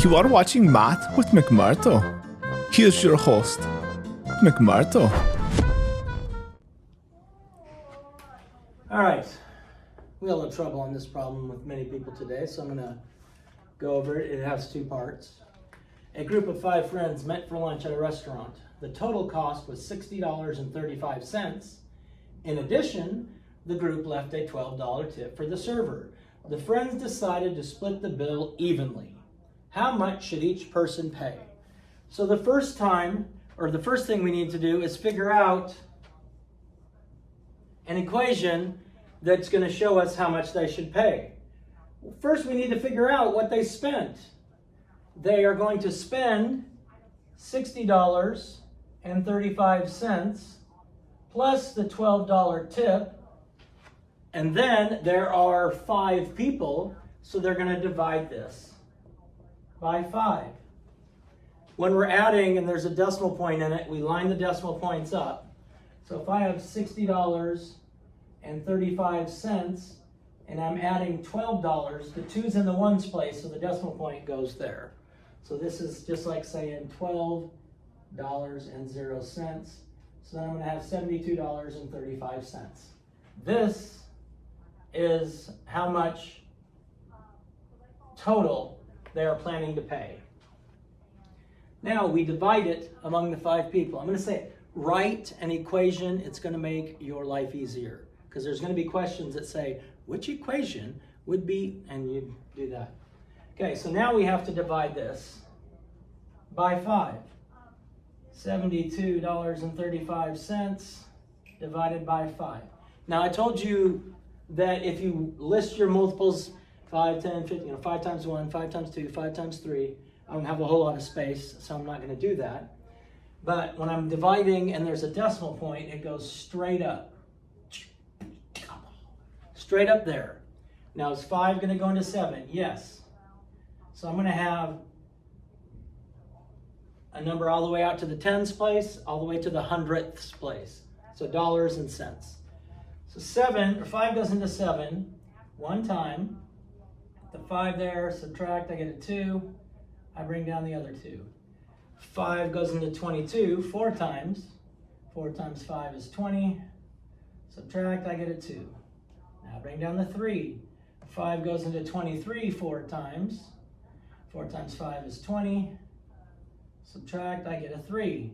You are watching Math with McMurdo. Here's your host, McMurdo. All right, we had a little trouble on this problem with many people today, so I'm going to go over it. It has two parts. A group of 5 friends met for lunch at a restaurant. The total cost was $60.35. In addition, the group left a $12 tip for the server. The friends decided to split the bill evenly. How much should each person pay? So the first thing we need to do is figure out an equation that's going to show us how much they should pay. First, we need to figure out what they spent. They are going to spend $60.35 plus the $12 tip. And then there are 5 people, so they're going to divide this by 5. When we're adding and there's a decimal point in it, we line the decimal points up. So if I have $60.35 and I'm adding $12, the 2's in the 1's place, so the decimal point goes there. So this is just like saying $12.00. So then I'm going to have $72.35. This is how much total they are planning to pay. Now we divide it among the 5 people. I'm going to say, write an equation. It's going to make your life easier because there's going to be questions that say, which equation would be, and you do that. Okay, so now we have to divide this by 5. $72.35 divided by 5. Now I told you that if you list your multiples 5, 10, 50, 5 times 1, 5 times 2, 5 times 3, I don't have a whole lot of space, so I'm not going to do that. But when I'm dividing and there's a decimal point, it goes straight up. Straight up there. Now is 5 going to go into 7? Yes. So I'm going to have a number all the way out to the tens place, all the way to the hundredths place. So dollars and cents. So 5 goes into 7 one time. The 5 there, subtract, I get a 2. I bring down the other 2. 5 goes into 22 4 times. 4 times 5 is 20. Subtract, I get a 2. Now bring down the 3. 5 goes into 23 4 times. 4 times 5 is 20. Subtract, I get a 3.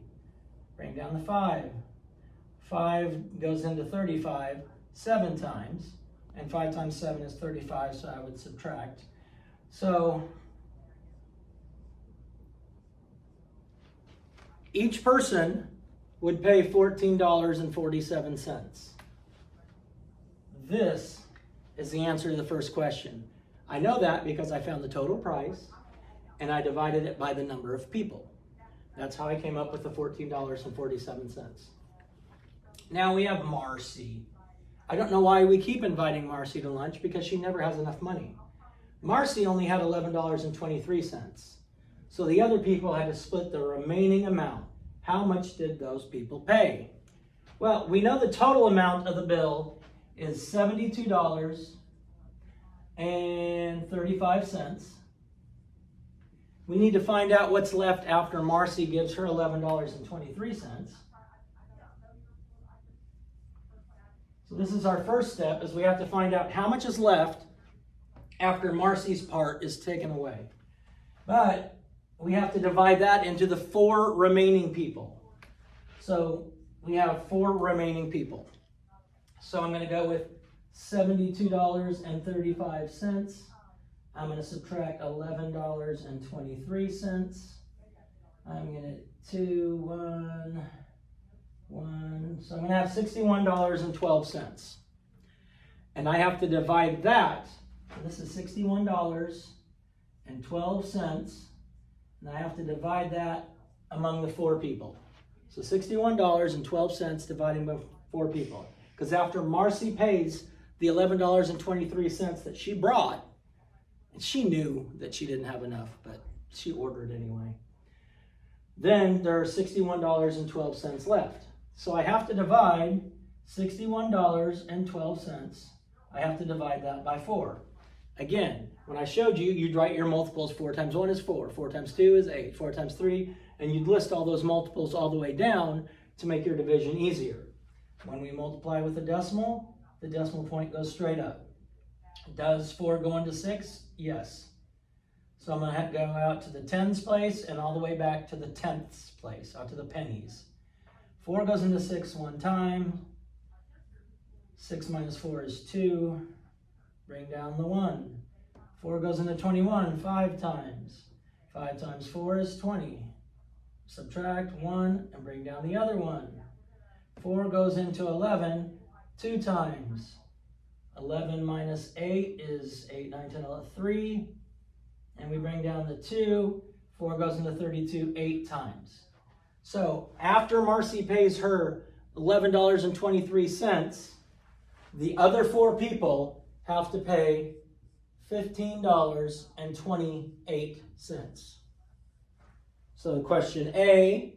Bring down the 5. 5 goes into 35 7 times. And 5 times 7 is 35, so I would subtract. So each person would pay $14.47. This is the answer to the first question. I know that because I found the total price and I divided it by the number of people. That's how I came up with the $14.47. Now we have Marcy. I don't know why we keep inviting Marcy to lunch because she never has enough money. Marcy only had $11.23. So the other people had to split the remaining amount. How much did those people pay? Well, we know the total amount of the bill is $72.35. We need to find out what's left after Marcy gives her $11.23. So this is our first step, is we have to find out how much is left after Marcy's part is taken away. But we have to divide that into the 4 remaining people. So we have 4 remaining people. So I'm going to go with $72.35. I'm going to subtract $11.23. I'm going to 2, 1, 1. So I'm going to have $61.12. And I have to divide that. This is $61.12. And I have to divide that among the 4 people. So $61.12 dividing by 4 people. Because after Marcy pays the $11.23 that she brought, and she knew that she didn't have enough, but she ordered anyway, then there are $61.12 left. So I have to divide $61.12. I have to divide that by 4. Again, When I showed you, you'd write your multiples. 4 times 1 is 4, 4 times 2 is 8, 4 times 3, and you'd list all those multiples all the way down to make your division easier. When we multiply with a decimal, the decimal point goes straight up. Does 4 go into 6? Yes. So I'm going to go out to the tens place and all the way back to the tenths place, out to the pennies. 4 goes into 6 one time. 6 minus 4 is 2. Bring down the 1. 4 goes into 21 5 times. 5 times 4 is 20. Subtract 1 and bring down the other 1. 4 goes into 11 2 times. 11 minus 8 is 8, 9, 10, 11, 3. And we bring down the 2. 4 goes into 32 8 times. So after Marcy pays her $11.23, the other 4 people have to pay $15.28. So question A,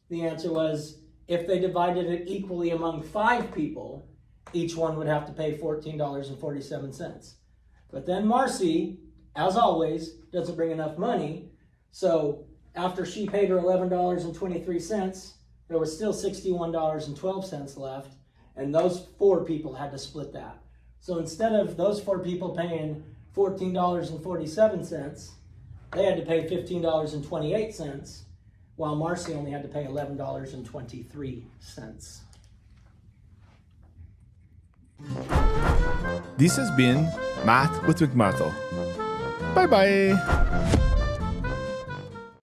the answer was if they divided it equally among 5 people, each one would have to pay $14.47. But then Marcy, as always, doesn't bring enough money. So after she paid her $11.23, there was still $61.12 left, and those 4 people had to split that. So instead of those 4 people paying $14.47, they had to pay $15.28, while Marcy only had to pay $11.23. This has been Math with McMurtle. Bye-bye.